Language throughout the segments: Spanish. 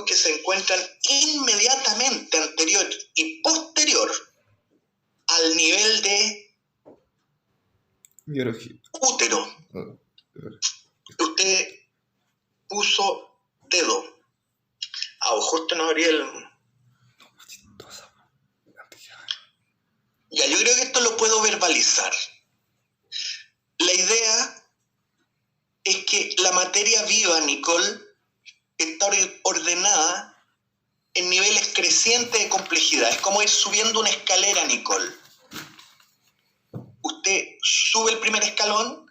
que se encuentran inmediatamente anterior y posterior al nivel de biología. útero. Usted puso dedo. Justo no abrí el... Ya, yo creo que esto lo puedo verbalizar. La idea es que la materia viva, Nicole, está ordenada en niveles crecientes de complejidad. Es como ir subiendo una escalera, Nicole. Usted sube el primer escalón,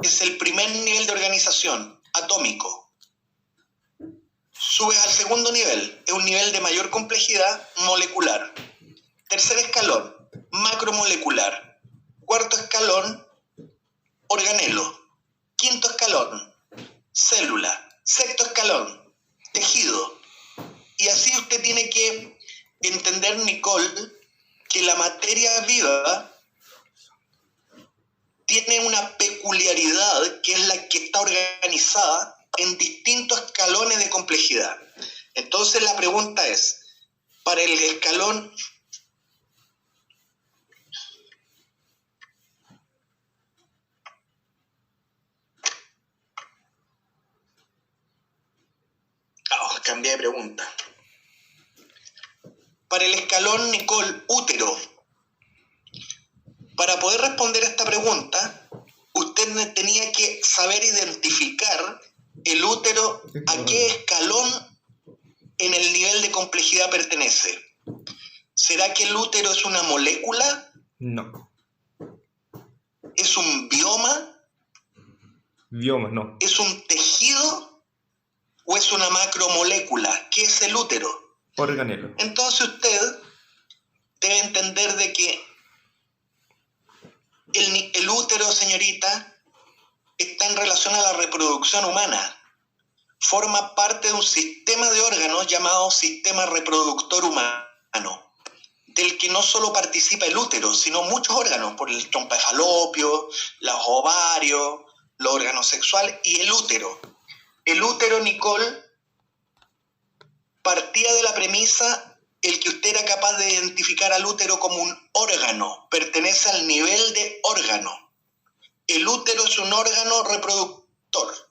es el primer nivel de organización, atómico. Sube al segundo nivel, es un nivel de mayor complejidad, molecular. Tercer escalón, macromolecular. Cuarto escalón, organelo. Quinto escalón, célula. Sexto escalón, tejido. Y así usted tiene que entender, Nicole, que la materia viva tiene una peculiaridad que es la que está organizada en distintos escalones de complejidad. Entonces la pregunta es, para el escalón cambié de pregunta. Para el escalón, Nicole, útero. Para poder responder a esta pregunta, usted tenía que saber identificar el útero a qué escalón en el nivel de complejidad pertenece. ¿Será que el útero es una molécula? No. ¿Es un bioma? Bioma, no. ¿Es un tejido? ¿O es una macromolécula? ¿Qué es el útero? Organelo. Entonces usted debe entender de que el útero, señorita, está en relación a la reproducción humana. Forma parte de un sistema de órganos llamado sistema reproductor humano, del que no solo participa el útero, sino muchos órganos, por el trompa de falopio, los ovarios, los órganos sexuales y el útero. El útero, Nicole, partía de la premisa el que usted era capaz de identificar al útero como un órgano, pertenece al nivel de órgano. El útero es un órgano reproductor.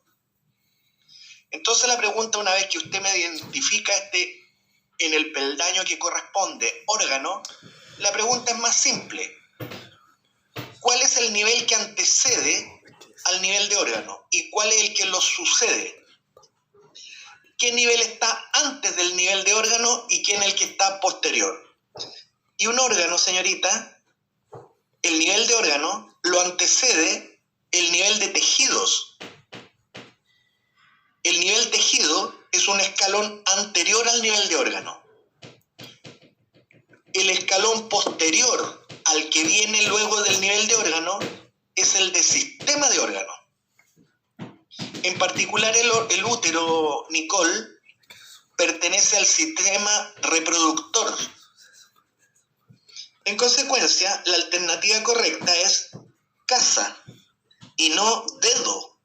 Entonces la pregunta, una vez que usted me identifica en el peldaño que corresponde, órgano, la pregunta es más simple. ¿Cuál es el nivel que antecede al nivel de órgano? ¿Y cuál es el que lo sucede? ¿Qué nivel está antes del nivel de órgano y quién es el que está posterior? Y un órgano, señorita, el nivel de órgano lo antecede el nivel de tejidos. El nivel tejido es un escalón anterior al nivel de órgano. El escalón posterior al que viene luego del nivel de órgano es el de sistema de órgano. En particular el útero, Nicole, pertenece al sistema reproductor. En consecuencia, la alternativa correcta es casa y no dedo.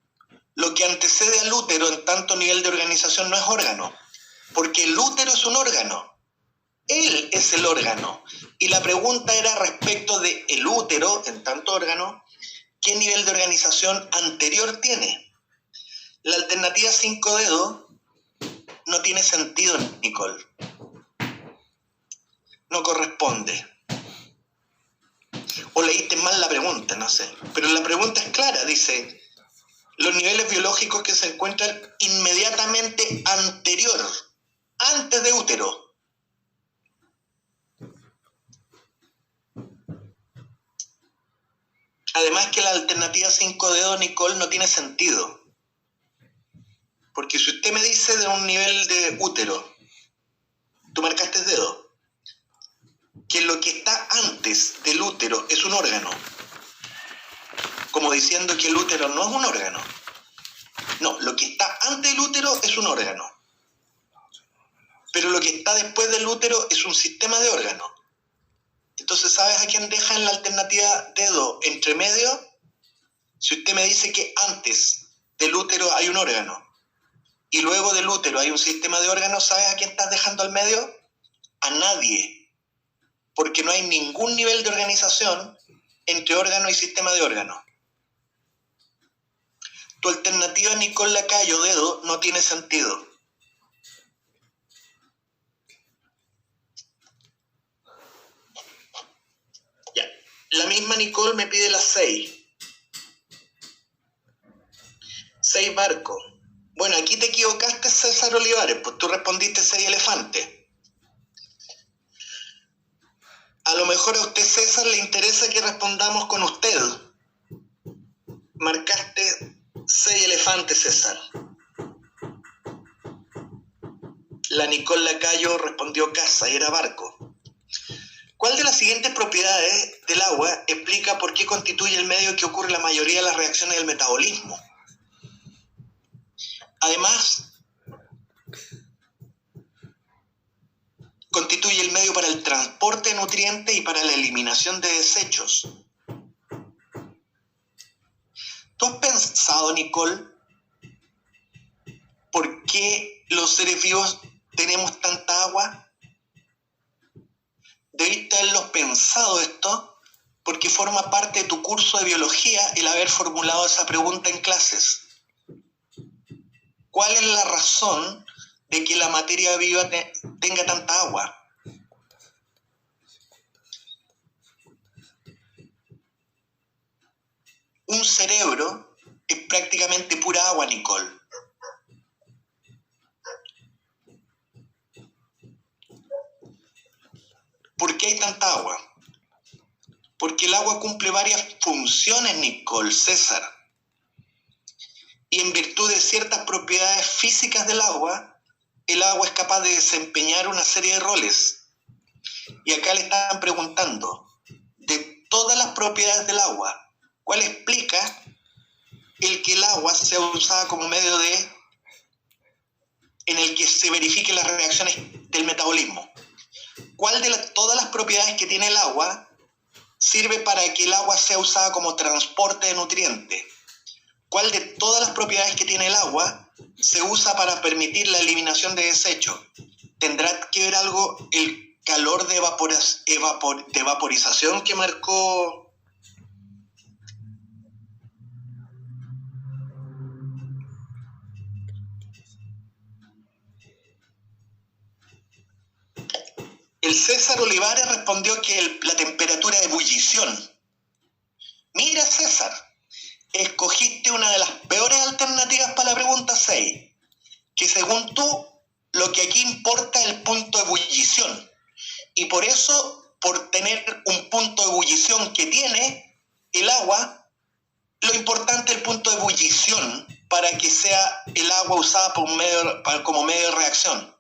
Lo que antecede al útero en tanto nivel de organización no es órgano, porque el útero es un órgano. Él es el órgano. Y la pregunta era respecto de el útero, en tanto órgano, ¿qué nivel de organización anterior tiene? La alternativa 5 dedos no tiene sentido, Nicole. No corresponde. O leíste mal la pregunta, no sé. Pero la pregunta es clara, dice, los niveles biológicos que se encuentran inmediatamente anterior, antes de útero. Además que la alternativa 5 dedos, Nicole, no tiene sentido. Porque si usted me dice de un nivel de útero, tú marcaste dedo, que lo que está antes del útero es un órgano, como diciendo que el útero no es un órgano. No, lo que está antes del útero es un órgano. Pero lo que está después del útero es un sistema de órganos. Entonces, ¿sabes a quién deja en la alternativa dedo entre medio? Si usted me dice que antes del útero hay un órgano, y luego del útero hay un sistema de órganos, ¿sabes a quién estás dejando al medio? A nadie, porque no hay ningún nivel de organización entre órgano y sistema de órganos. Tu alternativa, Nicole Lacayo, dedo, no tiene sentido. Ya. La misma Nicole me pide las 6. 6 barcos. Bueno, aquí te equivocaste, César Olivares, pues tú respondiste 6 elefantes. A lo mejor a usted, César, le interesa que respondamos con usted. Marcaste 6 elefantes, César. La Nicole Lacayo respondió casa y era barco. ¿Cuál de las siguientes propiedades del agua explica por qué constituye el medio que ocurre la mayoría de las reacciones del metabolismo? Además, constituye el medio para el transporte de nutrientes y para la eliminación de desechos. ¿Tú has pensado, Nicole, por qué los seres vivos tenemos tanta agua? Debiste haberlo pensado esto, porque forma parte de tu curso de biología el haber formulado esa pregunta en clases. ¿Cuál es la razón de que la materia viva tenga tanta agua? Un cerebro es prácticamente pura agua, Nicole. ¿Por qué hay tanta agua? Porque el agua cumple varias funciones, Nicole, César. Y en virtud de ciertas propiedades físicas del agua es capaz de desempeñar una serie de roles. Y acá le están preguntando, de todas las propiedades del agua, ¿cuál explica el que el agua sea usada como medio en el que se verifiquen las reacciones del metabolismo? ¿Cuál de todas las propiedades que tiene el agua sirve para que el agua sea usada como transporte de nutrientes? ¿Cuál de todas las propiedades que tiene el agua se usa para permitir la eliminación de desechos? ¿Tendrá que ver algo el calor de vaporización que marcó? El César Olivares respondió que la temperatura de ebullición. Mira, César, escogiste una de las peores alternativas para la pregunta 6, que según tú, lo que aquí importa es el punto de ebullición. Y por eso, por tener un punto de ebullición que tiene el agua, lo importante es el punto de ebullición para que sea el agua usada como medio de reacción.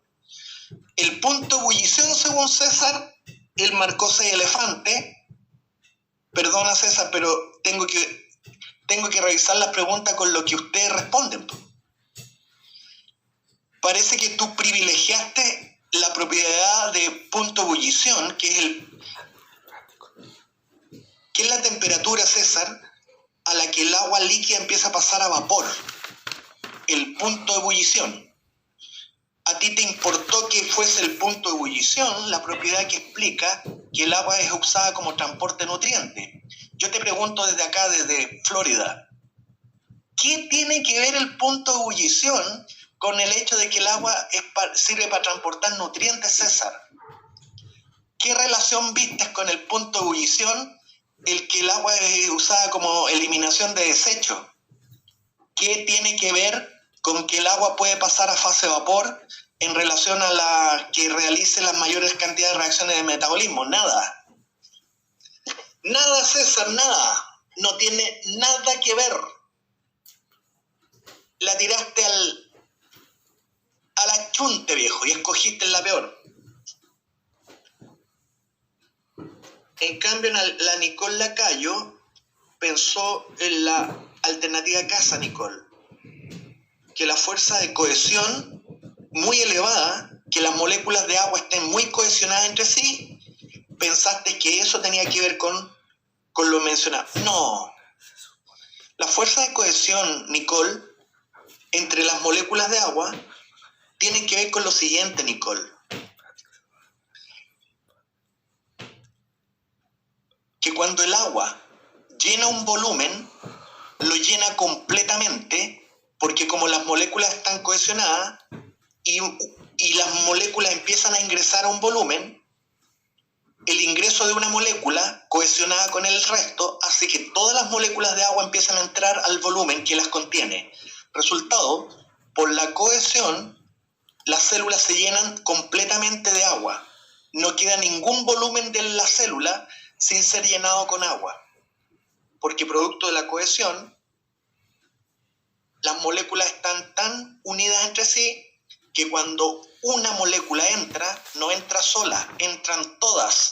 El punto de ebullición, según César, él marcó 6 elefantes. Perdona, César, pero tengo que revisar las preguntas con lo que ustedes responden. Parece que tú privilegiaste la propiedad de punto de ebullición, que es la temperatura, César, a la que el agua líquida empieza a pasar a vapor. El punto de ebullición. ¿A ti te importó que fuese el punto de ebullición la propiedad que explica que el agua es usada como transporte de nutrientes? Yo te pregunto desde acá, desde Florida, ¿qué tiene que ver el punto de ebullición con el hecho de que el agua sirve para transportar nutrientes, César? ¿Qué relación vistes con el punto de ebullición el que el agua es usada como eliminación de desechos? ¿Qué tiene que ver con que el agua puede pasar a fase de vapor en relación a la que realice las mayores cantidades de reacciones de metabolismo? Nada. Nada, César, nada. No tiene nada que ver. La tiraste al achunte, viejo, y escogiste la peor. En cambio, la Nicole Lacayo pensó en la alternativa casa, Nicole. Que la fuerza de cohesión muy elevada, que las moléculas de agua estén muy cohesionadas entre sí, pensaste que eso tenía que ver con lo mencionado. No. La fuerza de cohesión, Nicole, entre las moléculas de agua tienen que ver con lo siguiente, Nicole. Que cuando el agua llena un volumen, lo llena completamente, porque como las moléculas están cohesionadas y las moléculas empiezan a ingresar a un volumen, el ingreso de una molécula cohesionada con el resto hace que todas las moléculas de agua empiezan a entrar al volumen que las contiene. Resultado, por la cohesión, las células se llenan completamente de agua. No queda ningún volumen de la célula sin ser llenado con agua. Porque producto de la cohesión, las moléculas están tan unidas entre sí que cuando una molécula entra, no entra sola, entran todas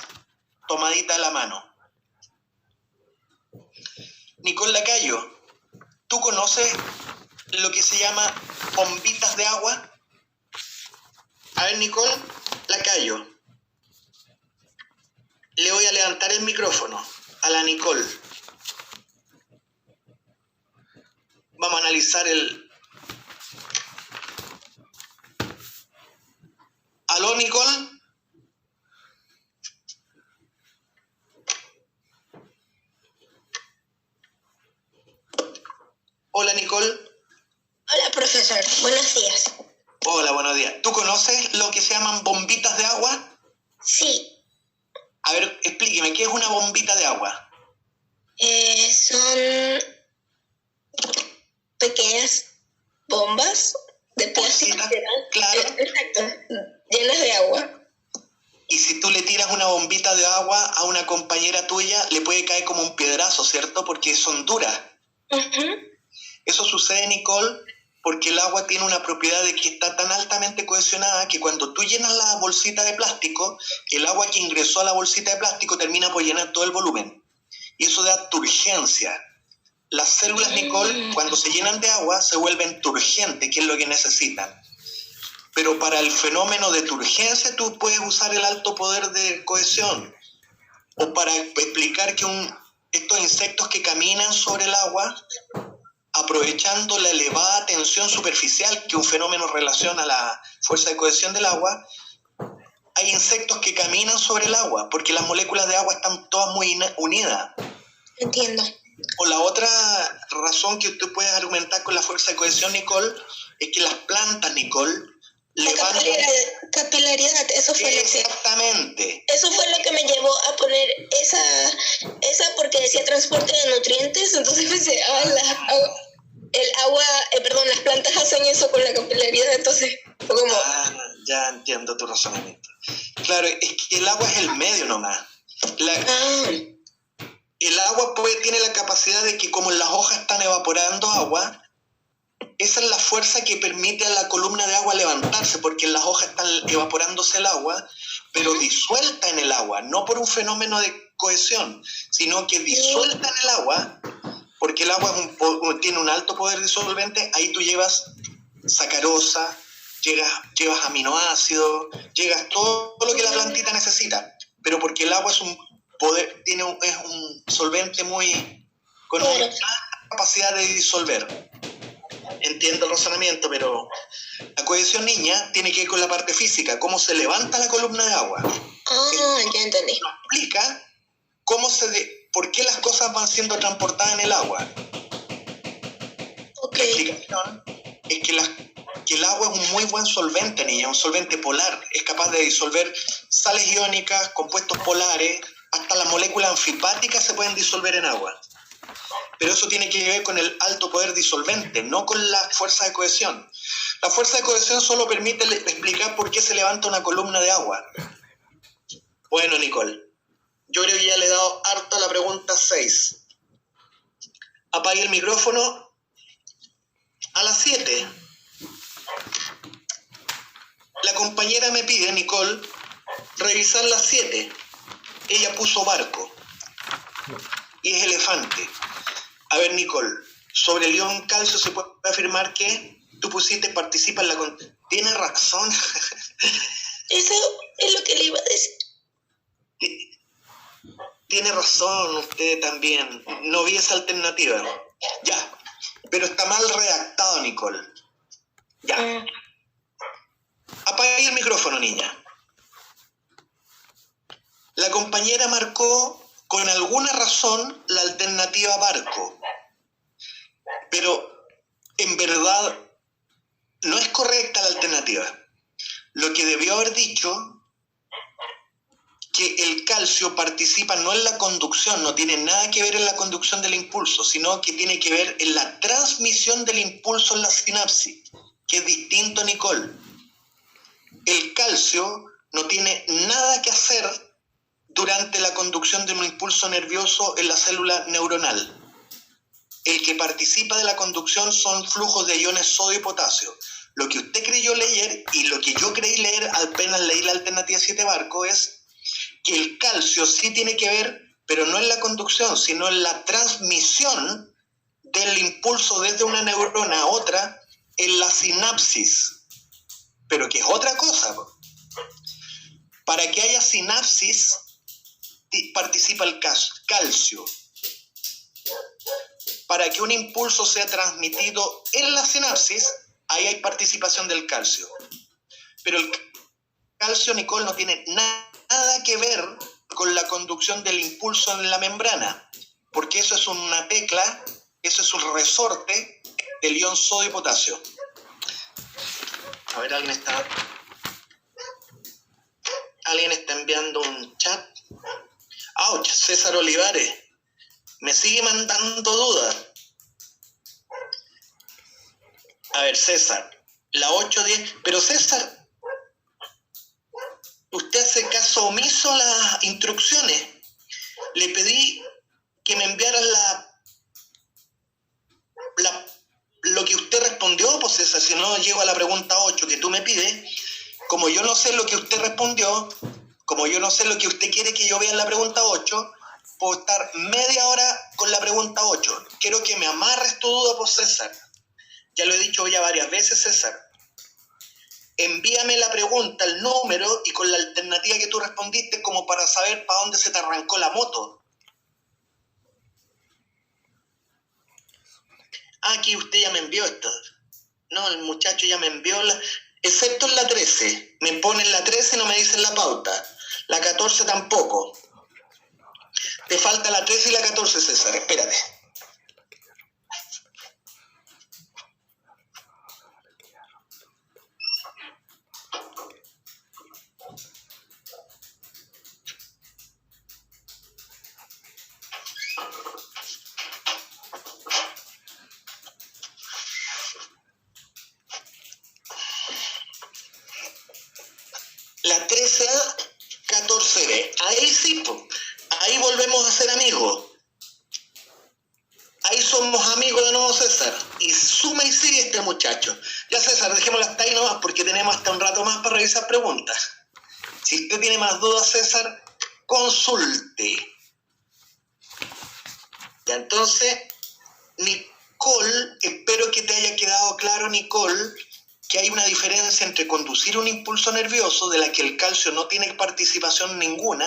tomaditas de la mano. Nicole Lacayo, ¿tú conoces lo que se llama bombitas de agua? A ver, Nicole Lacayo, le voy a levantar el micrófono a la Nicole. Vamos a analizar el... ¿Aló, Nicole? Hola, Nicole. Hola, profesor. Buenos días. Hola, buenos días. ¿Tú conoces lo que se llaman bombitas de agua? Sí. A ver, explíqueme, ¿qué es una bombita de agua? Son pequeñas bombas de plástico. Claro. Exacto. Llenas de agua. Y si tú le tiras una bombita de agua a una compañera tuya, le puede caer como un piedrazo, ¿cierto? Porque son duras. Uh-huh. Eso sucede, Nicole, porque el agua tiene una propiedad de que está tan altamente cohesionada que cuando tú llenas la bolsita de plástico, el agua que ingresó a la bolsita de plástico termina por llenar todo el volumen. Y eso da turgencia. Las células, Nicole, cuando se llenan de agua, se vuelven turgentes, que es lo que necesitan. Pero para el fenómeno de turgencia tú puedes usar el alto poder de cohesión. O para explicar que estos insectos que caminan sobre el agua, aprovechando la elevada tensión superficial que un fenómeno relaciona a la fuerza de cohesión del agua, hay insectos que caminan sobre el agua, porque las moléculas de agua están todas muy unidas. Entiendo. O la otra razón que tú puedes argumentar con la fuerza de cohesión, Nicole, es que las plantas, Nicole, capilaridad, eso fue exactamente. Eso fue lo que me llevó a poner esa porque decía transporte de nutrientes, entonces pensé, las plantas hacen eso con la capilaridad, entonces fue como... Ya entiendo tu razonamiento. Claro, es que el agua es el medio nomás. El agua tiene la capacidad de que como las hojas están evaporando agua, esa es la fuerza que permite a la columna de agua levantarse, porque en las hojas están evaporándose el agua, pero disuelta en el agua, no por un fenómeno de cohesión, sino que disuelta en el agua, porque el agua tiene un alto poder disolvente. Ahí tú llevas sacarosa, llevas aminoácidos, llevas todo lo que la plantita necesita, pero porque el agua es un solvente con una capacidad de disolver. Entiendo el razonamiento, pero la cohesión, niña, tiene que ver con la parte física, cómo se levanta la columna de agua. Ya entendí. Nos explica por qué las cosas van siendo transportadas en el agua. Okay. La explicación es que el agua es un muy buen solvente, niña, un solvente polar. Es capaz de disolver sales iónicas, compuestos polares, hasta las moléculas anfipáticas se pueden disolver en agua. Pero eso tiene que ver con el alto poder disolvente, no con la fuerza de cohesión. La fuerza de cohesión solo permite explicar por qué se levanta una columna de agua. Bueno, Nicole, yo creo que ya le he dado harto a la pregunta 6. Apague el micrófono a las 7. La compañera me pide, Nicole, revisar las 7. Ella puso barco y es elefante. A ver, Nicole, sobre el ion calcio se puede afirmar que tú pusiste participa en la... ¿Tiene razón? Eso es lo que le iba a decir. Tiene razón usted también. No vi esa alternativa. Ya, pero está mal redactado, Nicole. Ya. Apague el micrófono, niña. La compañera marcó con alguna razón la alternativa barco, pero en verdad no es correcta la alternativa. Lo que debió haber dicho que el calcio participa no en la conducción, no tiene nada que ver en la conducción del impulso, sino que tiene que ver en la transmisión del impulso en la sinapsis, que es distinto, Nicole. El calcio no tiene nada que hacer durante la conducción de un impulso nervioso en la célula neuronal. El que participa de la conducción son flujos de iones sodio y potasio. Lo que usted creyó leer y lo que yo creí leer apenas leí la alternativa 7 barco es que el calcio sí tiene que ver, pero no en la conducción, sino en la transmisión del impulso desde una neurona a otra en la sinapsis, pero que es otra cosa. Para que haya sinapsis participa el calcio. Para que un impulso sea transmitido en la sinapsis, ahí hay participación del calcio. Pero el calcio, Nicole, no tiene nada que ver con la conducción del impulso en la membrana, porque eso es una tecla, eso es un resorte del ion sodio y potasio. A ver, alguien está enviando un chat. ¡Auch! César Olivares me sigue mandando dudas. A ver, César, la 8:10, pero César, usted hace caso omiso a las instrucciones. Le pedí que me enviara lo que usted respondió, pues César, si no llego a la pregunta 8 que tú me pides, como yo no sé lo que usted respondió, como yo no sé lo que usted quiere que yo vea en la pregunta 8, puedo estar media hora con la pregunta 8. Quiero que me amarres tu duda, pues César. Ya lo he dicho ya varias veces, César. Envíame la pregunta, el número y con la alternativa que tú respondiste como para saber para dónde se te arrancó la moto. Aquí usted ya me envió esto. No, el muchacho ya me envió excepto en la 13. Me ponen la 13 y no me dicen la pauta. La 14 tampoco. Te falta la 13 y la 14, César. Espérate. La 13A, 14B. Ahí sí, po. Ahí volvemos a ser amigos. Ahí somos amigos de nuevo, César. Y suma y sigue este muchacho. Ya, César, dejémoslo hasta ahí nomás porque tenemos hasta un rato más para revisar preguntas. Si usted tiene más dudas, César, consulte. Ya, entonces, Nicole, espero que te haya quedado claro, Nicole, que hay una diferencia entre conducir un impulso nervioso, de la que el calcio no tiene participación ninguna,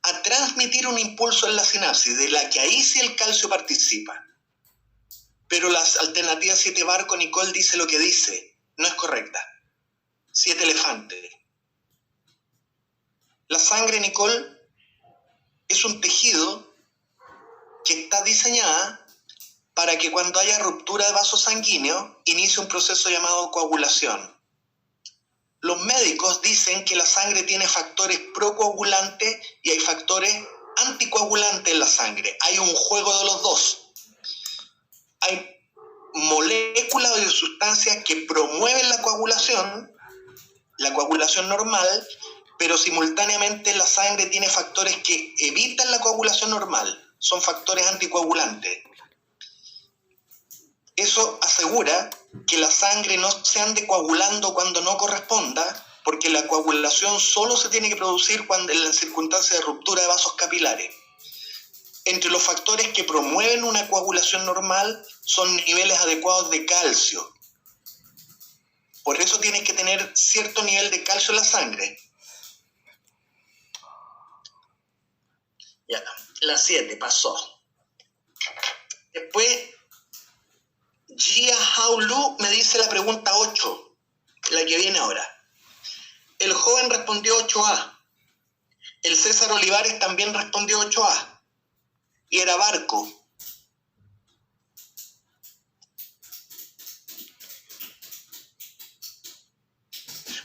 a transmitir un impulso en la sinapsis, de la que ahí sí el calcio participa. Pero la alternativa 7 barco, Nicole, dice lo que dice. No es correcta. 7 elefante. La sangre, Nicole, es un tejido que está diseñada para que cuando haya ruptura de vaso sanguíneo, inicie un proceso llamado coagulación. Los médicos dicen que la sangre tiene factores procoagulantes y hay factores anticoagulantes en la sangre. Hay un juego de los dos. Hay moléculas o sustancias que promueven la coagulación normal, pero simultáneamente la sangre tiene factores que evitan la coagulación normal. Son factores anticoagulantes. Eso asegura que la sangre no se ande coagulando cuando no corresponda, porque la coagulación solo se tiene que producir cuando en las circunstancias de ruptura de vasos capilares. Entre los factores que promueven una coagulación normal son niveles adecuados de calcio. Por eso tienes que tener cierto nivel de calcio en la sangre. Ya, la 7 pasó. Después Jia Hao Lu me dice la pregunta 8, la que viene ahora. El joven respondió 8A. El César Olivares también respondió 8A. Y era barco.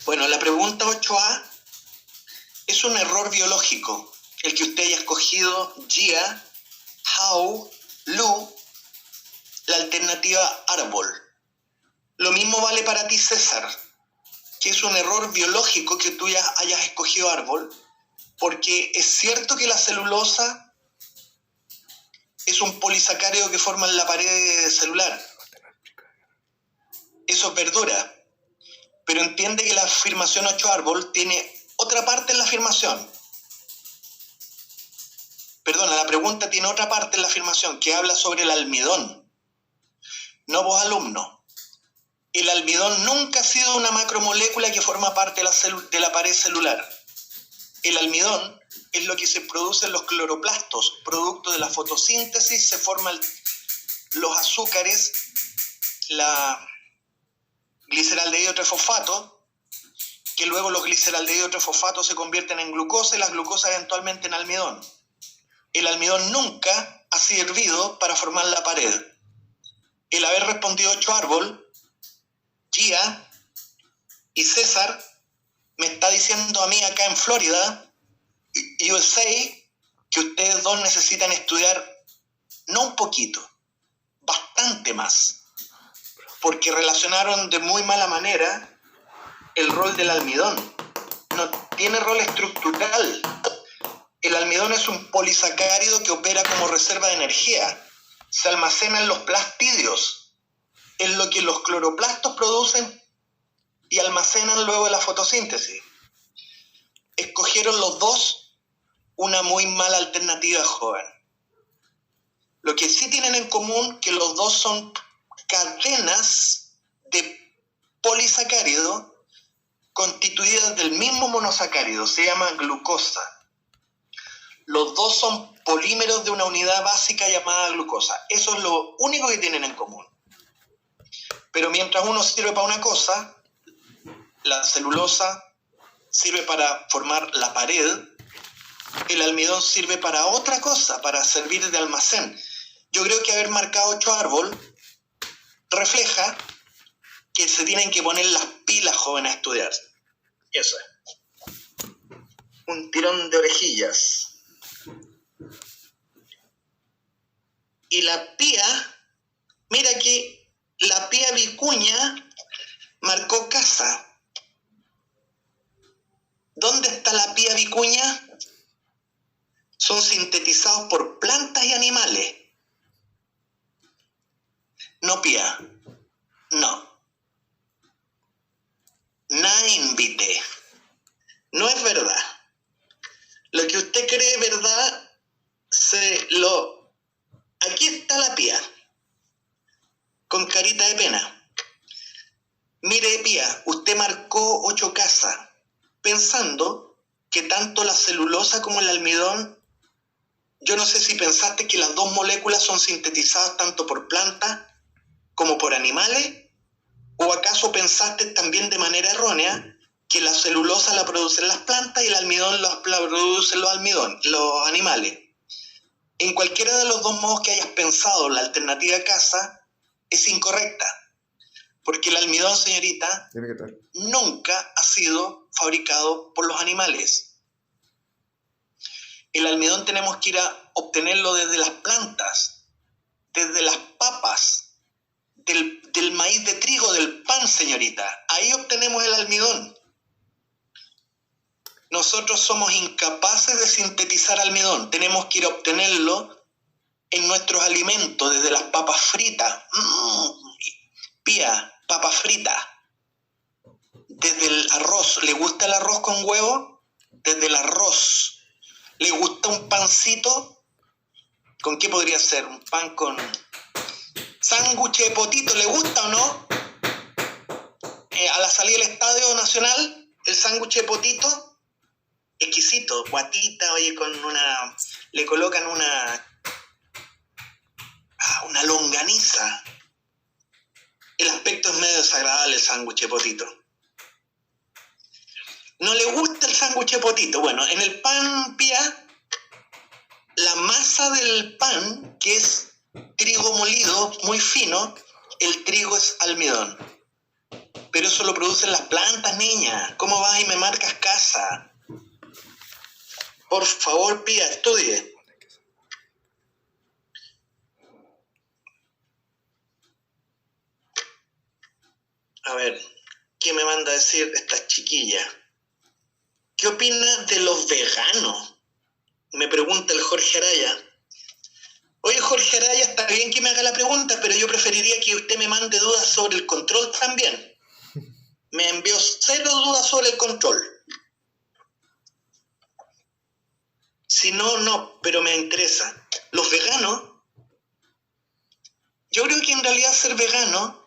Bueno, la pregunta 8A es un error biológico. El que usted haya escogido Jia Hao Lu, la alternativa árbol. Lo mismo vale para ti, César, que es un error biológico que tú ya hayas escogido árbol, porque es cierto que la celulosa es un polisacárido que forma en la pared celular. Eso es verdura. Pero entiende que la afirmación 8 árbol tiene otra parte en la afirmación. Perdona, la pregunta tiene otra parte en la afirmación que habla sobre el almidón. No, vos, alumno. El almidón nunca ha sido una macromolécula que forma parte de la pared celular. El almidón es lo que se produce en los cloroplastos. Producto de la fotosíntesis se forman los azúcares, la gliceraldehído trifosfato, que luego los gliceraldehído trifosfatos se convierten en glucosa y la glucosa eventualmente en almidón. El almidón nunca ha servido para formar la pared. El haber respondido 8 árbol, Gia y César me está diciendo a mí acá en Florida, USA, que ustedes dos necesitan estudiar no un poquito, bastante más, porque relacionaron de muy mala manera el rol del almidón. No tiene rol estructural. El almidón es un polisacárido que opera como reserva de energía. Se almacena en los plastidios, en lo que los cloroplastos producen y almacenan luego de la fotosíntesis. Escogieron los dos una muy mala alternativa, joven. Lo que sí tienen en común que los dos son cadenas de polisacárido constituidas del mismo monosacárido, se llama glucosa. Los dos son polímeros de una unidad básica llamada glucosa. Eso es lo único que tienen en común. Pero mientras uno sirve para una cosa, la celulosa sirve para formar la pared, el almidón sirve para otra cosa, para servir de almacén. Yo creo que haber marcado 8 árbol refleja que se tienen que poner las pilas, jóvenes, a estudiar. Eso es. Un tirón de orejillas. Y la pía, mira que la pía Vicuña marcó casa. ¿Dónde está la pía Vicuña? Son sintetizados por plantas y animales. No pía. No. Na invite. No es verdad. Lo que usted cree verdad, aquí está la pía. Con carita de pena. Mire, pía, usted marcó 8 casas, pensando que tanto la celulosa como el almidón, yo no sé si pensaste que las dos moléculas son sintetizadas tanto por plantas como por animales, o acaso pensaste también de manera errónea que la celulosa la producen las plantas y el almidón la producen los animales. En cualquiera de los dos modos que hayas pensado, la alternativa casa es incorrecta, porque el almidón, señorita, nunca ha sido fabricado por los animales. El almidón tenemos que ir a obtenerlo desde las plantas, desde las papas, del maíz de trigo, del pan, señorita. Ahí obtenemos el almidón. Nosotros somos incapaces de sintetizar almidón. Tenemos que ir a obtenerlo en nuestros alimentos, desde las papas fritas. Pía, papas fritas. Desde el arroz. ¿Le gusta el arroz con huevo? Desde el arroz. ¿Le gusta un pancito? ¿Con qué podría ser? Un pan con sándwich de potito. ¿Le gusta o no? A la salida del Estadio Nacional, el sándwich de potito, exquisito. Guatita, oye, le colocan una longaniza. El aspecto es medio desagradable el sándwich de potito. ¿No le gusta el sándwich de potito? Bueno, en el pan pía, la masa del pan, que es trigo molido muy fino, el trigo es almidón. Pero eso lo producen las plantas, niña. ¿Cómo vas y me marcas casa? Por favor, pía, estudie. A ver, ¿qué me manda a decir esta chiquilla? ¿Qué opina de los veganos? Me pregunta el Jorge Araya. Oye, Jorge Araya, está bien que me haga la pregunta, pero yo preferiría que usted me mande dudas sobre el control también. Me envió 0 dudas sobre el control. Si no, no, pero me interesa. Los veganos, yo creo que en realidad ser vegano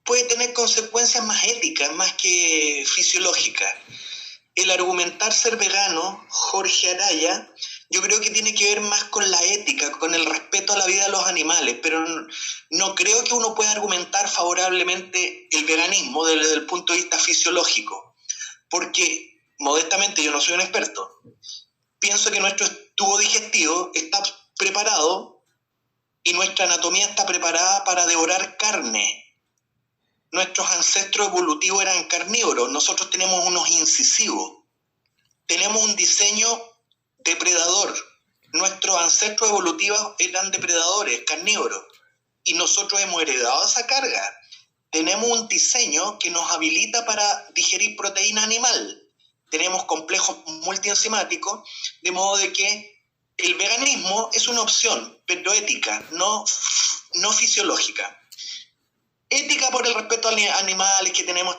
puede tener consecuencias más éticas, más que fisiológicas. El argumentar ser vegano, Jorge Araya, yo creo que tiene que ver más con la ética, con el respeto a la vida de los animales, pero no creo que uno pueda argumentar favorablemente el veganismo desde el punto de vista fisiológico, porque, modestamente, yo no soy un experto, pienso que nuestro tubo digestivo está preparado y nuestra anatomía está preparada para devorar carne. Nuestros ancestros evolutivos eran carnívoros, nosotros tenemos unos incisivos, tenemos un diseño depredador. Nuestros ancestros evolutivos eran depredadores, carnívoros, y nosotros hemos heredado esa carga. Tenemos un diseño que nos habilita para digerir proteína animal. Tenemos complejos multienzimáticos, de modo de que el veganismo es una opción, pero ética, no fisiológica. Ética por el respeto a animales que tenemos.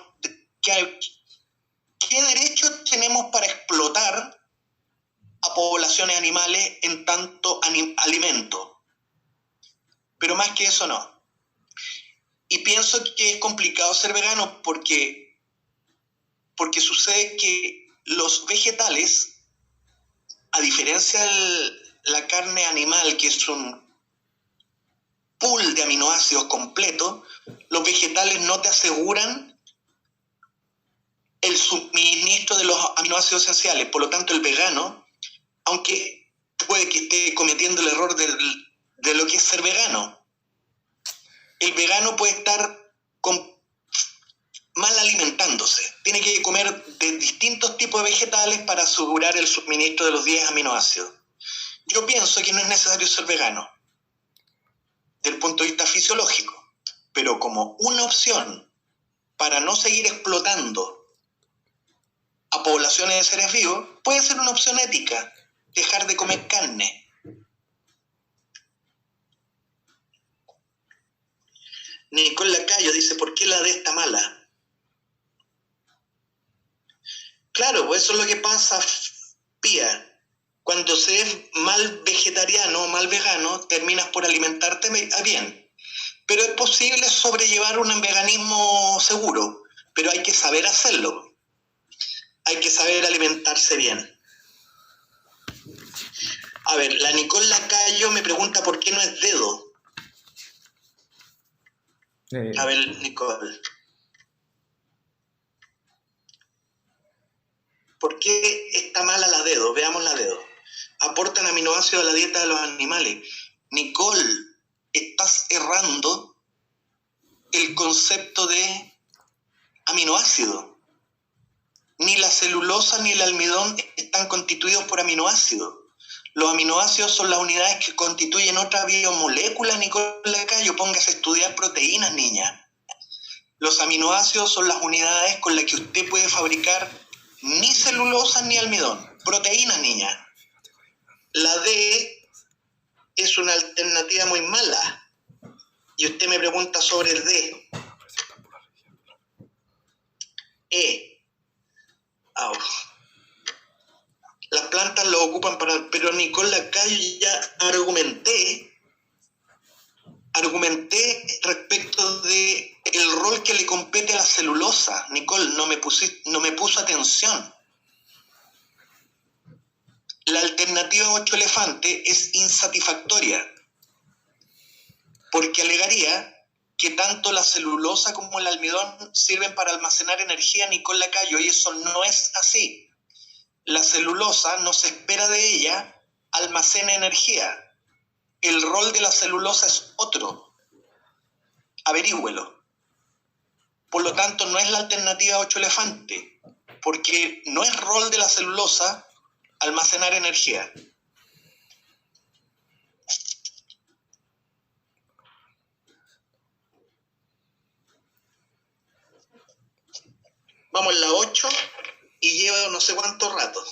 ¿Qué derechos tenemos para explotar a poblaciones animales en tanto alimento? Pero más que eso no. Y pienso que es complicado ser vegano porque sucede que los vegetales, a diferencia de la carne animal, que es un pool de aminoácidos completo, los vegetales no te aseguran el suministro de los aminoácidos esenciales. Por lo tanto, el vegano, aunque puede que esté cometiendo el error de lo que es ser vegano, el vegano puede estar mal alimentándose. Tiene que comer de distintos tipos de vegetales para asegurar el suministro de los 10 aminoácidos. Yo pienso que no es necesario ser vegano desde el punto de vista fisiológico, pero como una opción para no seguir explotando a poblaciones de seres vivos, puede ser una opción ética, dejar de comer carne. Nicole Lacayo dice, ¿por qué la D está mala? Claro, pues eso es lo que pasa, Pía. Cuando se es mal vegetariano o mal vegano, terminas por alimentarte bien. Pero es posible sobrellevar un veganismo seguro, pero hay que saber hacerlo. Hay que saber alimentarse bien. A ver, la Nicole Lacayo me pregunta por qué no es dedo. A ver, Nicole. ¿Por qué está mala la dedo? Veamos la dedo. Aportan aminoácidos a la dieta de los animales. Nicole, estás errando el concepto de aminoácido. Ni la celulosa ni el almidón están constituidos por aminoácidos. Los aminoácidos son las unidades que constituyen otra biomolécula, Nicole Lacayo. Póngase a estudiar proteínas, niña. Los aminoácidos son las unidades con las que usted puede fabricar ni celulosa ni almidón. Proteínas, niña. La D es una alternativa muy mala. Y usted me pregunta sobre el D. E. Oh. Las plantas lo ocupan para... Pero Nicole Lacayo, ya argumenté respecto de el rol que le compete a la celulosa. Nicole, no me puso atención. La alternativa 8 elefante es insatisfactoria, porque alegaría que tanto la celulosa como el almidón sirven para almacenar energía, Nicole Lacayo, y eso no es así. La celulosa, no se espera de ella, almacena energía. El rol de la celulosa es otro. Averígüelo. Por lo tanto, no es la alternativa 8 elefante, porque no es rol de la celulosa almacenar energía. Vamos en la 8 y llevo no sé cuánto rato.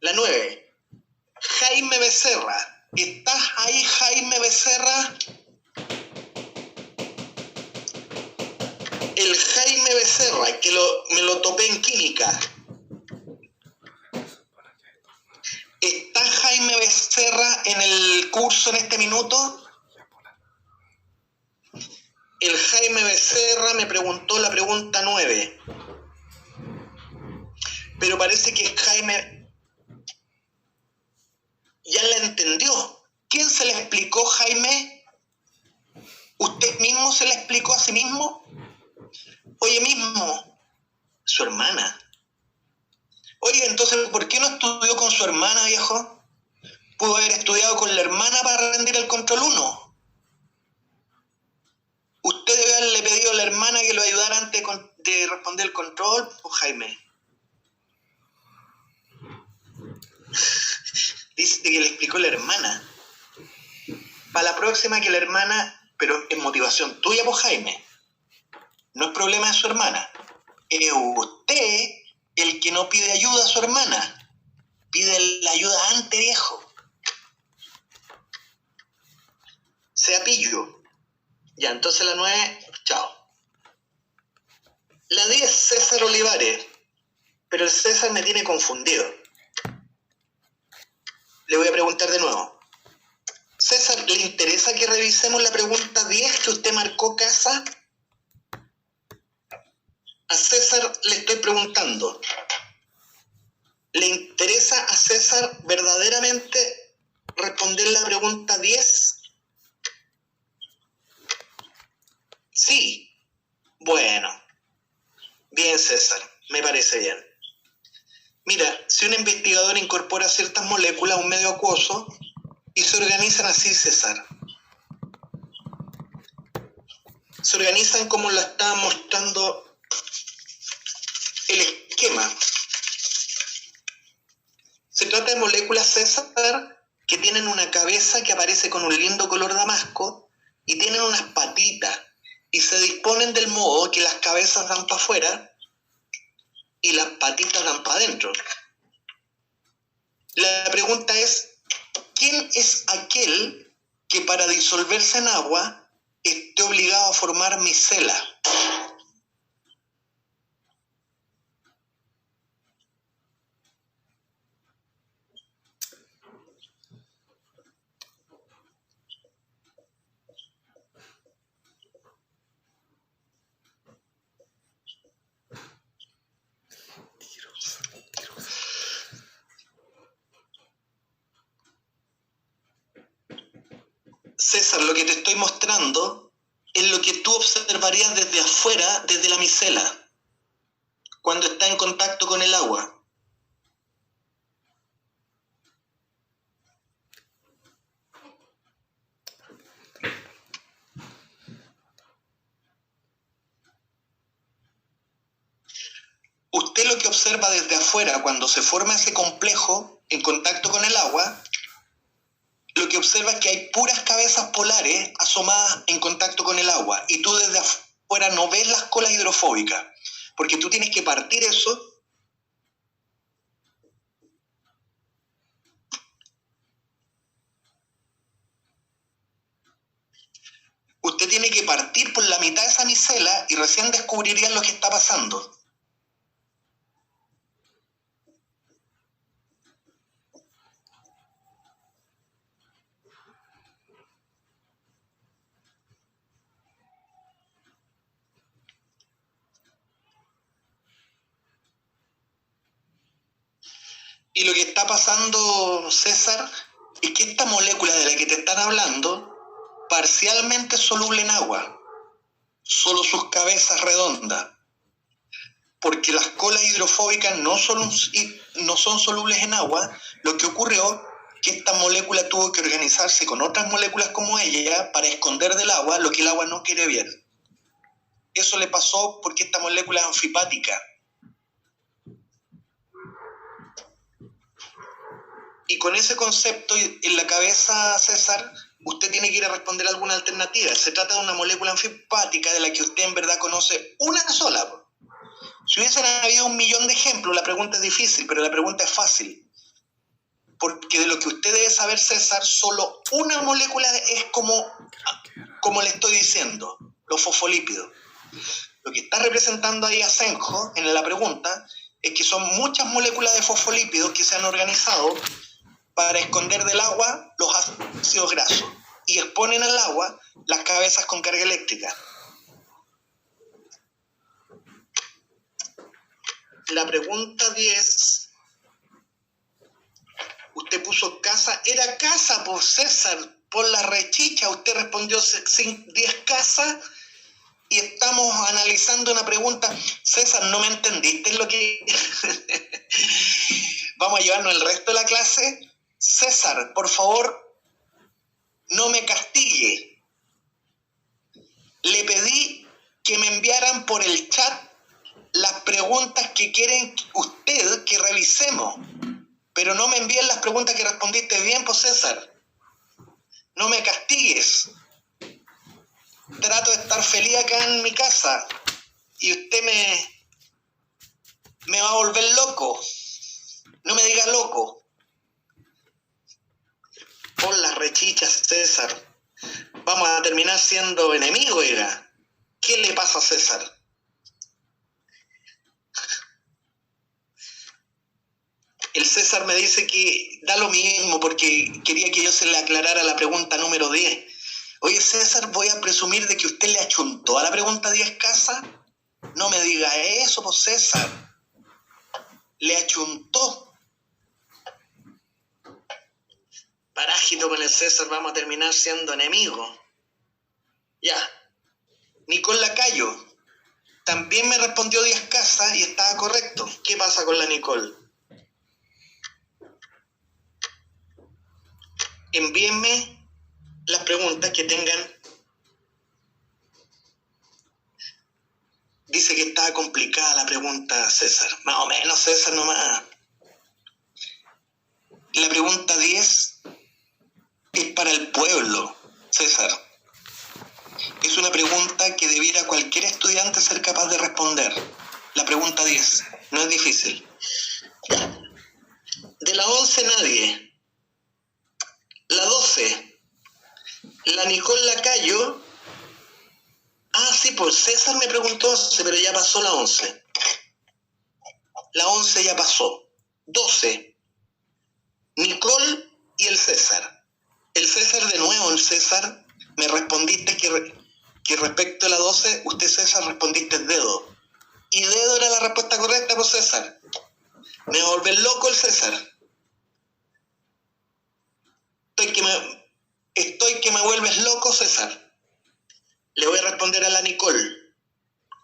La 9. Jaime Becerra. ¿Estás ahí, Jaime Becerra? El Jaime Becerra, que me lo topé en química. ¿Está Jaime Becerra en el curso en este minuto? El Jaime Becerra me preguntó la pregunta 9. Pero parece que Jaime ya la entendió. ¿Quién se le explicó, Jaime? ¿Usted mismo se le explicó a sí mismo? Oye, mismo, su hermana. Oye, entonces, ¿por qué no estudió con su hermana, viejo? Pudo haber estudiado con la hermana para rendir el control 1. Usted debe haberle pedido a la hermana que lo ayudara antes de responder el control, pues, Jaime. Dice que le explicó la hermana. Para la próxima que la hermana, pero es motivación tuya, pues, Jaime. No es problema de su hermana. Es usted el que no pide ayuda a su hermana. Pide la ayuda antes, viejo. Sea pillo. Ya, entonces la 9, chao. La 10, César Olivares. Pero el César me tiene confundido. Le voy a preguntar de nuevo. César, ¿le interesa que revisemos la pregunta 10 que usted marcó, casa? A César le estoy preguntando. ¿Le interesa a César verdaderamente responder la pregunta 10? Sí. Bueno. Bien, César. Me parece bien. Mira, si un investigador incorpora ciertas moléculas a un medio acuoso y se organizan así, César. Se organizan como lo está mostrando el esquema. Se trata de moléculas, César, que tienen una cabeza que aparece con un lindo color damasco y tienen unas patitas y se disponen del modo que las cabezas dan para afuera y las patitas dan para adentro. La pregunta es, ¿quién es aquel que para disolverse en agua esté obligado a formar micela? César, lo que te estoy mostrando es lo que tú observarías desde afuera, desde la micela, cuando está en contacto con el agua. Usted lo que observa desde afuera, cuando se forma ese complejo en contacto con el agua, lo que observa es que hay puras cabezas polares asomadas en contacto con el agua, y tú desde afuera no ves las colas hidrofóbicas, porque tú tienes que partir eso. Usted tiene que partir por la mitad de esa micela y recién descubrirían lo que está pasando. Y lo que está pasando, César, es que esta molécula de la que te están hablando parcialmente es soluble en agua, solo sus cabezas redondas, porque las colas hidrofóbicas no son solubles en agua. Lo que ocurrió que esta molécula tuvo que organizarse con otras moléculas como ella para esconder del agua lo que el agua no quiere ver. Eso le pasó porque esta molécula es anfipática. Y con ese concepto en la cabeza, César, usted tiene que ir a responder alguna alternativa. Se trata de una molécula anfipática de la que usted en verdad conoce una sola. Si hubiesen habido 1.000.000 de ejemplos, la pregunta es difícil, pero la pregunta es fácil. Porque de lo que usted debe saber, César, solo una molécula es como le estoy diciendo, los fosfolípidos. Lo que está representando ahí Asenjo en la pregunta es que son muchas moléculas de fosfolípidos que se han organizado para esconder del agua los ácidos grasos y exponen al agua las cabezas con carga eléctrica. La pregunta 10, usted puso casa, era casa por César, por la rechicha, usted respondió 10 casas y estamos analizando una pregunta. César, ¿no me entendiste lo que...? Vamos a llevarnos el resto de la clase. César, por favor, no me castigue. Le pedí que me enviaran por el chat las preguntas que quieren usted que revisemos, pero no me envíen las preguntas que respondiste bien, pues César. No me castigues. Trato de estar feliz acá en mi casa y usted me va a volver loco. No me diga loco. Por las rechichas, César. Vamos a terminar siendo enemigos, oiga. ¿Qué le pasa a César? El César me dice que da lo mismo porque quería que yo se le aclarara la pregunta número 10. Oye, César, voy a presumir de que usted le achuntó a la pregunta 10 casa. No me diga eso, pues César. Le achuntó. Parágito con el César, vamos a terminar siendo enemigos. Ya. Nicole Lacayo también me respondió 10 casas y estaba correcto. ¿Qué pasa con la Nicole? Envíenme las preguntas que tengan. Dice que estaba complicada la pregunta, César. Más o menos, César, nomás. La pregunta 10 es para el pueblo, César. Es una pregunta que debiera cualquier estudiante ser capaz de responder. La pregunta 10. No es difícil. De la 11 nadie. La 12. La Nicole Lacayo. Ah, sí, pues César me preguntó 11, pero ya pasó la 11. La 11 ya pasó. 12. Nicole y el César. El César de nuevo, el César, me respondiste que respecto a la 12, usted César respondiste dedo. Y dedo era la respuesta correcta, pues César. Me va a volver loco el César. Estoy que me vuelves loco, César. Le voy a responder a la Nicole.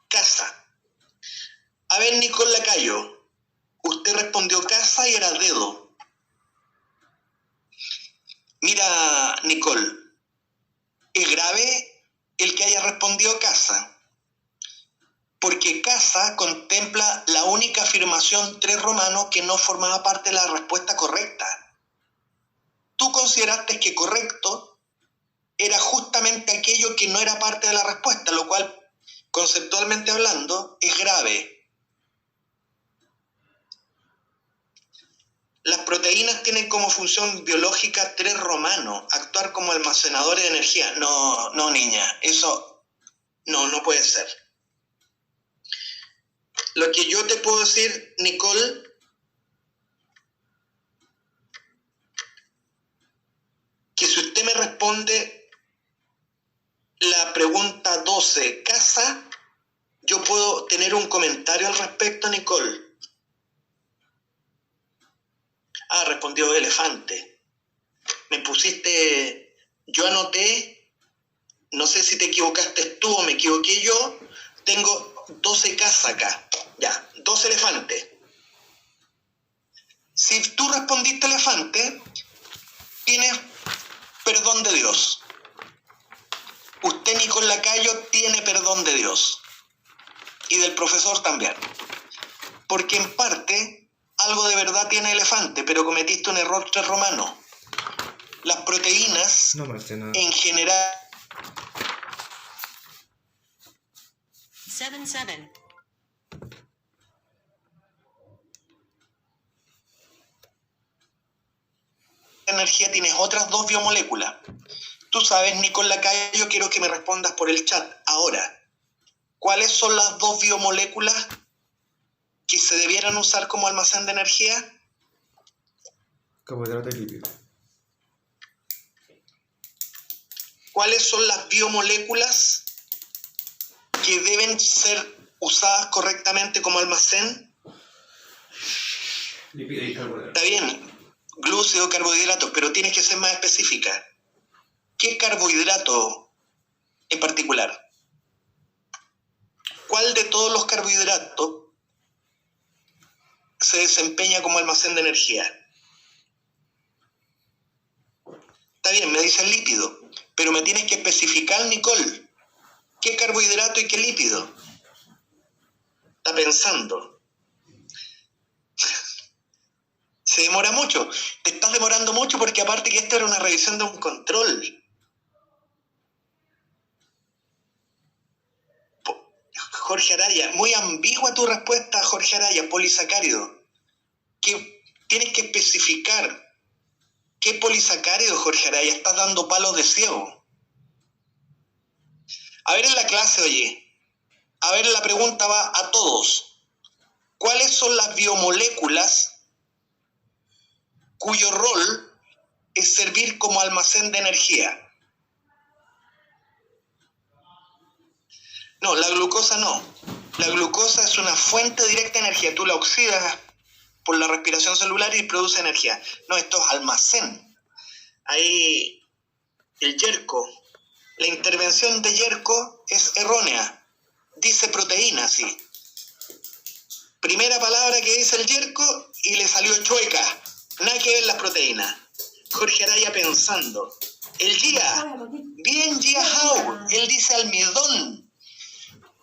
Casa. A ver, Nicole Lacayo. Usted respondió casa y era dedo. Mira, Nicole, es grave el que haya respondido casa, porque casa contempla la única afirmación 3 romano que no formaba parte de la respuesta correcta. Tú consideraste que correcto era justamente aquello que no era parte de la respuesta, lo cual, conceptualmente hablando, es grave. Las proteínas tienen como función biológica 3 romano, actuar como almacenadores de energía. No, niña, eso no puede ser. Lo que yo te puedo decir, Nicole, que si usted me responde la pregunta 12, casa, yo puedo tener un comentario al respecto, Nicole. Ah, respondió elefante. me pusiste, yo anoté, no sé si te equivocaste tú o me equivoqué yo, tengo 12 casas acá, ya, 2 elefantes. Si tú respondiste elefante, tienes perdón de Dios. Usted, Nicole Lacayo, tiene perdón de Dios. Y del profesor también. Porque en parte, algo de verdad tiene elefante, pero cometiste un error romano. Las proteínas, No me sé nada. en general, 7-7. energía tienes otras 2 biomoléculas. Tú sabes, Nicole Lacayo, quiero que me respondas por el chat. Ahora, ¿cuáles son las 2 biomoléculas que se debieran usar como almacén de energía? Carbohidrato y lípido. ¿Cuáles son las biomoléculas que deben ser usadas correctamente como almacén? Lípido y carbohidrato. Está bien, glúcido, carbohidratos, pero tienes que ser más específica. ¿Qué carbohidrato en particular? ¿Cuál de todos los carbohidratos se desempeña como almacén de energía? Está bien, me dice el lípido, pero me tienes que especificar, Nicole, ¿qué carbohidrato y qué lípido? Está pensando. Se demora mucho. Te estás demorando mucho porque aparte que esto era una revisión de un control. Jorge Araya, muy ambigua tu respuesta, Jorge Araya, polisacárido. ¿Qué tienes que especificar? ¿Qué polisacárido, Jorge Araya? Estás dando palos de ciego. A ver en la clase, oye. A ver, la pregunta va a todos. ¿Cuáles son las biomoléculas cuyo rol es servir como almacén de energía? No, la glucosa no. La glucosa es una fuente directa de energía. Tú la oxidas por la respiración celular y produce energía. No, esto es almacén. Ahí el Yerko, la intervención de Yerko es errónea. Dice proteína, sí. Primera palabra que dice el Yerko y le salió chueca. Nada que ver las proteínas. Jorge Araya pensando. El Gia, bien Gia Hau, él dice almidón.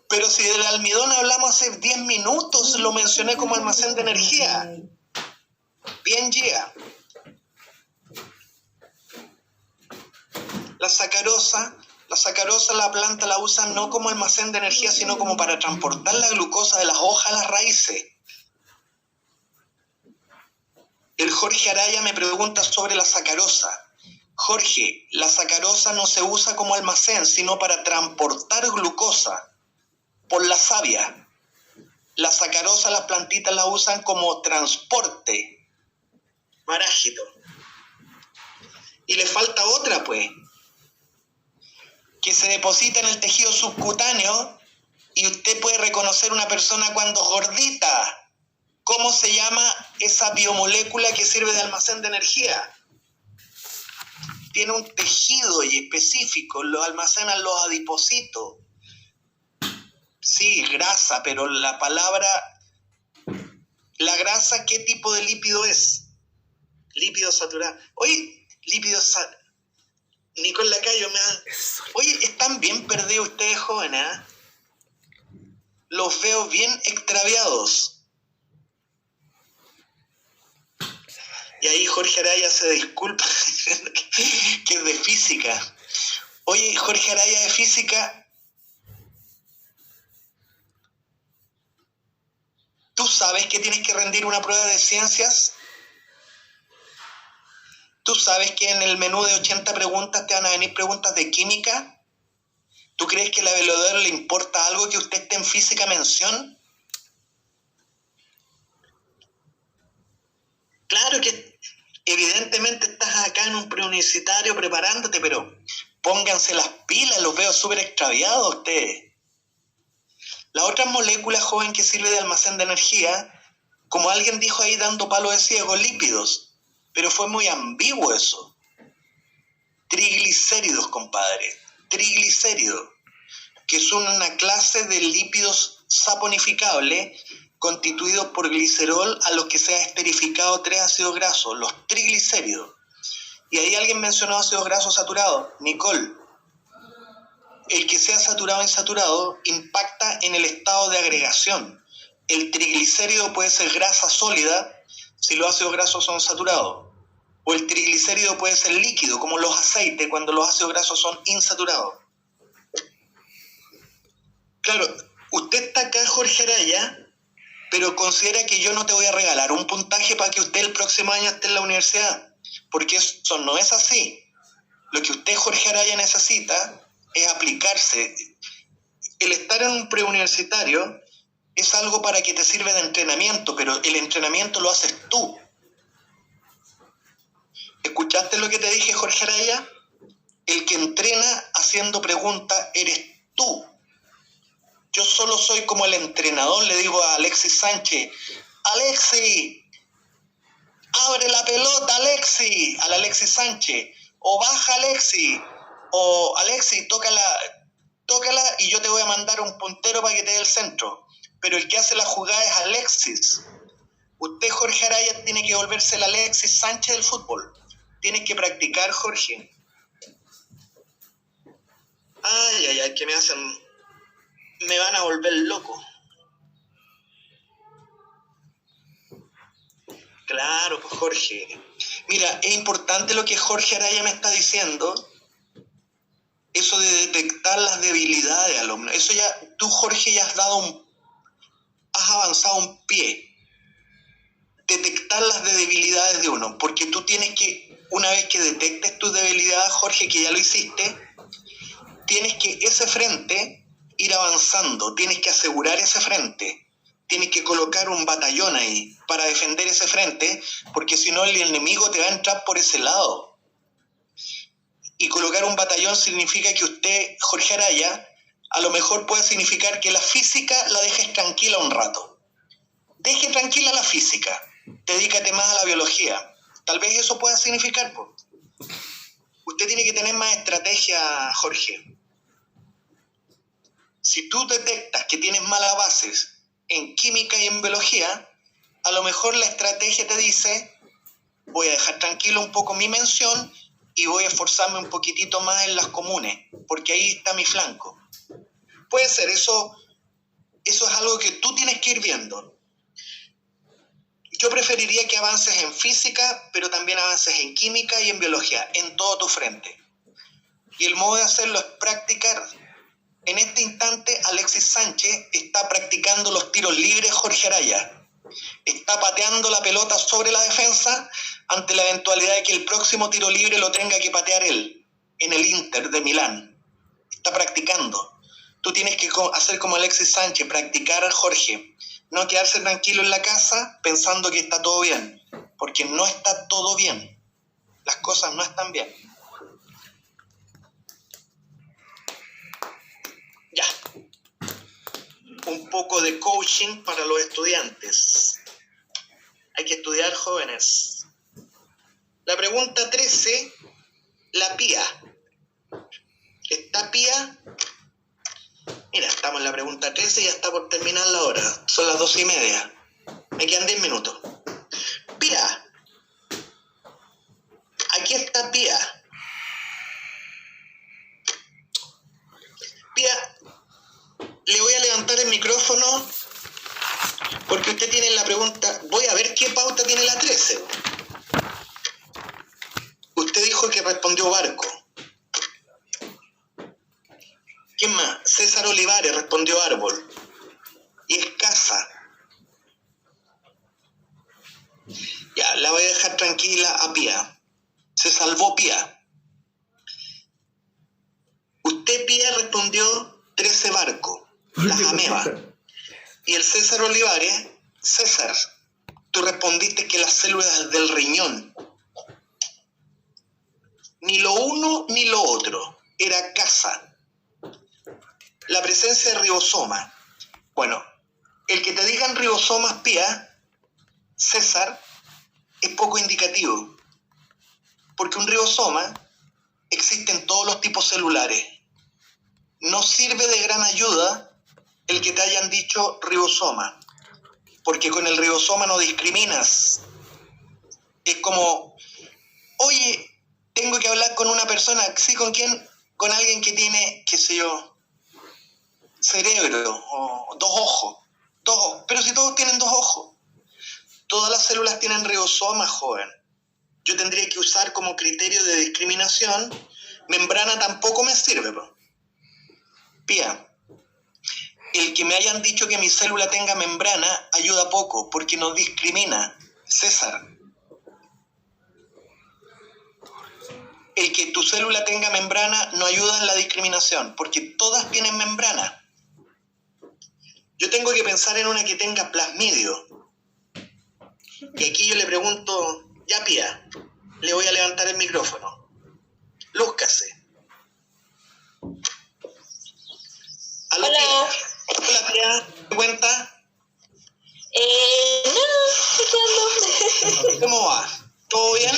Pero si del almidón hablamos hace 10 minutos, lo mencioné como almacén de energía. Bien Gia. La sacarosa la planta la usa no como almacén de energía, sino como para transportar la glucosa de las hojas a las raíces. El Jorge Araya me pregunta sobre la sacarosa. Jorge, la sacarosa no se usa como almacén, sino para transportar glucosa por la savia. La sacarosa las plantitas la usan como transporte. Marágito. Y le falta otra, pues, que se deposita en el tejido subcutáneo y usted puede reconocer una persona cuando es gordita. ¿Cómo se llama esa biomolécula que sirve de almacén de energía? Tiene un tejido y específico, lo almacenan los adipocitos. Sí, grasa, pero la palabra, la grasa, ¿qué tipo de lípido es? Lípido saturado. Oye, lípido saturado. Nicole Lacayo Oye, están bien perdidos ustedes, jóvenes, ¿eh? Los veo bien extraviados. Y ahí Jorge Araya se disculpa que es de física. Oye, Jorge Araya de física, ¿tú sabes que tienes que rendir una prueba de ciencias? ¿Tú sabes que en el menú de 80 preguntas te van a venir preguntas de química? ¿Tú crees que a la evaluadora le importa algo que usted esté en física mención? Claro que evidentemente estás acá en un preuniversitario preparándote, pero pónganse las pilas, los veo súper extraviados ustedes. La otra molécula, joven, que sirve de almacén de energía, como alguien dijo ahí dando palo de ciego, lípidos. Pero fue muy ambiguo eso. triglicéridos, compadre. Triglicéridos, que son una clase de lípidos saponificables constituidos por glicerol a los que se ha esterificado 3 ácidos grasos, los triglicéridos. Y ahí alguien mencionó ácidos grasos saturados. Nicole, el que sea saturado o insaturado impacta en el estado de agregación. El triglicérido puede ser grasa sólida si los ácidos grasos son saturados. O el triglicérido puede ser líquido, como los aceites, cuando los ácidos grasos son insaturados. Claro, usted está acá, Jorge Araya, pero considera que yo no te voy a regalar un puntaje para que usted el próximo año esté en la universidad, porque eso no es así. Lo que usted, Jorge Araya, necesita es aplicarse. El estar en un preuniversitario es algo para que te sirve de entrenamiento, pero el entrenamiento lo haces tú. ¿Escuchaste lo que te dije, Jorge Araya? El que entrena haciendo preguntas eres tú. Yo solo soy como el entrenador, le digo a Alexis Sánchez, Alexis, abre la pelota, Alexis, al Alexis Sánchez, o baja, Alexis, o Alexis, tócala y yo te voy a mandar un puntero para que te dé el centro. Pero el que hace la jugada es Alexis. Usted, Jorge Araya, tiene que volverse el Alexis Sánchez del fútbol. Tienes que practicar, Jorge. Ay, que me van a volver loco. Claro, pues Jorge. Mira, es importante lo que Jorge Araya me está diciendo. Eso de detectar las debilidades, alumno. Eso ya, tú, Jorge, ya has avanzado un pie. Detectar las debilidades de uno. Porque tú tienes que, una vez que detectes tus debilidades, Jorge, que ya lo hiciste, tienes que ese frente ir avanzando, tienes que asegurar ese frente, tienes que colocar un batallón ahí para defender ese frente, porque si no el enemigo te va a entrar por ese lado. Y colocar un batallón significa que usted, Jorge Araya, a lo mejor puede significar que la física la dejes tranquila un rato. Deje tranquila la física, dedícate más a la biología. Tal vez eso pueda significar, pues. Usted tiene que tener más estrategia, Jorge. Si tú detectas que tienes malas bases en química y en biología, a lo mejor la estrategia te dice, voy a dejar tranquilo un poco mi mención y voy a esforzarme un poquitito más en las comunes, porque ahí está mi flanco. Puede ser, eso es algo que tú tienes que ir viendo. Yo preferiría que avances en física, pero también avances en química y en biología, en todo tu frente. Y el modo de hacerlo es practicar. En este instante, Alexis Sánchez está practicando los tiros libres, Jorge Araya. Está pateando la pelota sobre la defensa ante la eventualidad de que el próximo tiro libre lo tenga que patear él, en el Inter de Milán. Está practicando. Tú tienes que hacer como Alexis Sánchez, practicar, Jorge. No quedarse tranquilo en la casa pensando que está todo bien, porque no está todo bien. Las cosas no están bien. Ya. Un poco de coaching para los estudiantes. Hay que estudiar, jóvenes. La pregunta 13, la Pía. ¿Está Pía? Mira, estamos en la pregunta 13 y ya está por terminar la hora. Son las 12:30. Me quedan 10 minutos. Pía. Aquí está Pía. Pía, le voy a levantar el micrófono porque usted tiene la pregunta. Voy a ver qué pauta tiene la 13. Usted dijo que respondió Barco. ¿Quién más? César Olivares respondió Árbol. Y es Casa. Ya, la voy a dejar tranquila a Pía. Se salvó Pía. Usted, Pía, respondió 13 Barco. Las amebas. Y el César Olivares, César, tú respondiste que las células del riñón. Ni lo uno ni lo otro. Era Casa. La presencia de ribosoma. Bueno, el que te digan ribosomas, Pía, César, es poco indicativo. Porque un ribosoma existen todos los tipos celulares. No sirve de gran ayuda el que te hayan dicho ribosoma, porque con el ribosoma no discriminas. Es como, oye, tengo que hablar con una persona, ¿sí? ¿Con quién? Con alguien que tiene, qué sé yo, cerebro o dos ojos. Pero si todos tienen dos ojos, todas las células tienen ribosomas, joven. Yo tendría que usar como criterio de discriminación, membrana tampoco me sirve, po. Pía, el que me hayan dicho que mi célula tenga membrana ayuda poco, porque no discrimina. César, el que tu célula tenga membrana no ayuda en la discriminación, porque todas tienen membrana. Yo tengo que pensar en una que tenga plasmidio. Y aquí yo le pregunto, ya Pía, le voy a levantar el micrófono. Lúzcase. Aló, Hola. Pía. Hola, Pía. ¿Te cuenta? No, aquí ando. ¿Cómo va? ¿Todo bien?